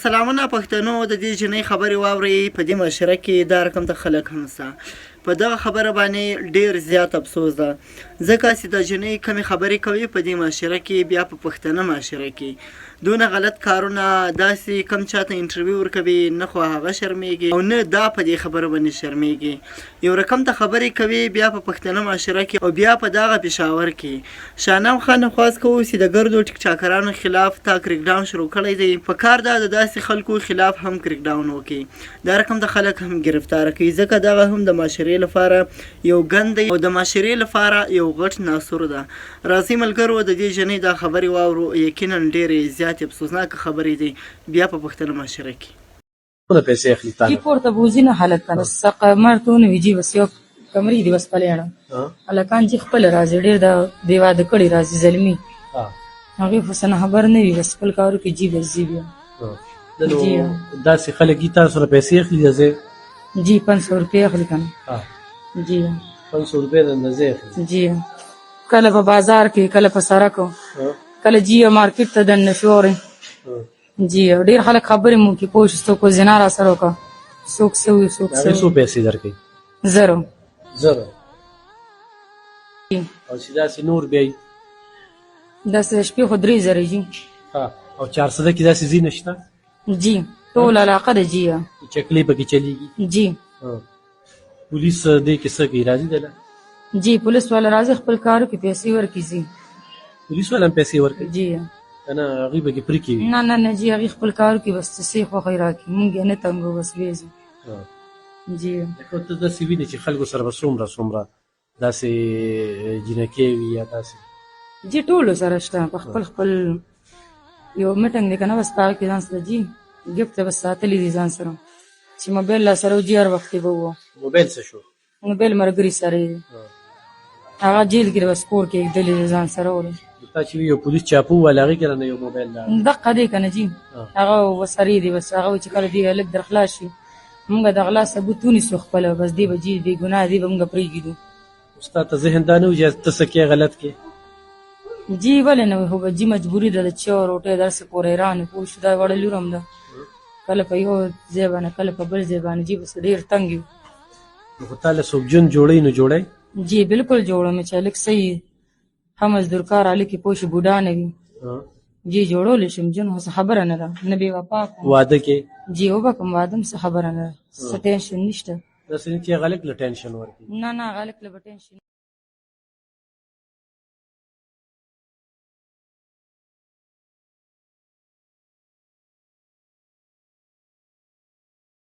سلامونه پښتنو د دې جنۍ خبرې واورئ. په دې معاشره کې دا رقم ته خلک هم سته. په دغه خبره باندې ډېر زیات افسوس ده، ځکه چې د جنۍ کمې خبرې کوي په دې معاشره کې، بیا په پښتنه معاشره کې دونه غلط کارونه، داسې کم چاته انټرویو ورکوي، نه خو هغه شرمېږي او نه دا په دې خبره باندې شرمېږي. یو رقم ته خبرې کوي بیا په پښتنه معاشره کې او بیا په دغه پېښور کې. شاهنام خان خواست کوو چې د ګردو ټیکټاکرانو خلاف تا کریکډاون شروع کړی دی. په کار دا د داسې خلکو خلاف هم کریکډاون وکړي. دا رقم د خلک هم ګرفتار کوي، ځکه دغه هم د معاشرې لپاره یو ګند دی او د معاشرې لپاره یو غټ ناسور ده. راځئ ملګرو د دې جنۍ دا خبرې واورو. یقینا ډېرې زیاتې افسوسناکه خبرې دي بیا په پښتنه معاشره کې. پیسې اخلي تا کی پورته بوزي نه حالت کنه سقه مرتون ویجی بس یو کمرې دی بس پلیاړه الکان چې خپل راځي ډېر د دیوا د کړي راځي زلمی هغه فسنه خبر نه وي بس خپل کارو کې جی بس جی بیا دا سي خلک کی تاسو سره پیسې اخلي ځه جی 500 روپیا اخلي کنه جی 500 روپیا د اندازې اخلي جی کله په بازار کې کله په سړک کله جی مارکیټ ته د نشورې جی ډېر خلک خبرې مو کې پوښتنه کو زنا را سره وکړه څوک څو پیسې درکې زرو او چې داسې نور بیا داسې شپې خو 3000 جی او 400 کې داسې ځای نشته جی ټول علاقه ده جی چکلې پکې چلیږي جی پولیس دې کې څه کوي راځي دله جی پولیس والا راځي خپل کارو کې پیسې ورکړي پولیس والا پیسې ورکړي جی کنه هغه به کې پرې کوي نه جی هغه خپل کارو کې بس څه خو خیرات مونږ نه تنګو بس وېزو جی خو ته د سی وی چې خلکو سره وسومره داسې جنکې وي یا داسې جی ټول سره شته خپل یو میټنګ دی کنه بس پاره کې ځان سره جی ګفت بس ساتلې دي ځان سره چې موبایل لا سره جی هر وخت به وو موبایل څه شو موبایل مرګري سره هغه جیل کې بس کور کې دلې ځان سره وره تا چې یو پولیس چاپو ولاغي کړه نه یو موبایل دقه دی کنه جی هغه وسری دی بس هغه چې کله دی الګ در خلاص شي موږ د غلا ثبوتونی سو خپل بس دی بجی دی ګناه دی موږ پریږدو استاد ته ذهن دانو چې تاسو کې غلط کې جی ولې نه هو جی مجبوری ده چې روټه درس پورې ایران پوښ دا وړلورم ده کله په یو ځبانه کله په بل ځبانه جی بس ډیر تنګ یو خو تعالی سوبجن جوړی نه جوړی جی بالکل جوړم چې الک صحیح هم مزدور کار علی کې پوښ بوډا نه وي جی جوړول شم جن هو خبره نه ده نبی وفا واده کې جی وبکم وادم څه خبره نه ټینشن نشته دا سنتي غلط له ټینشن ورکی نه غلط له ټینشن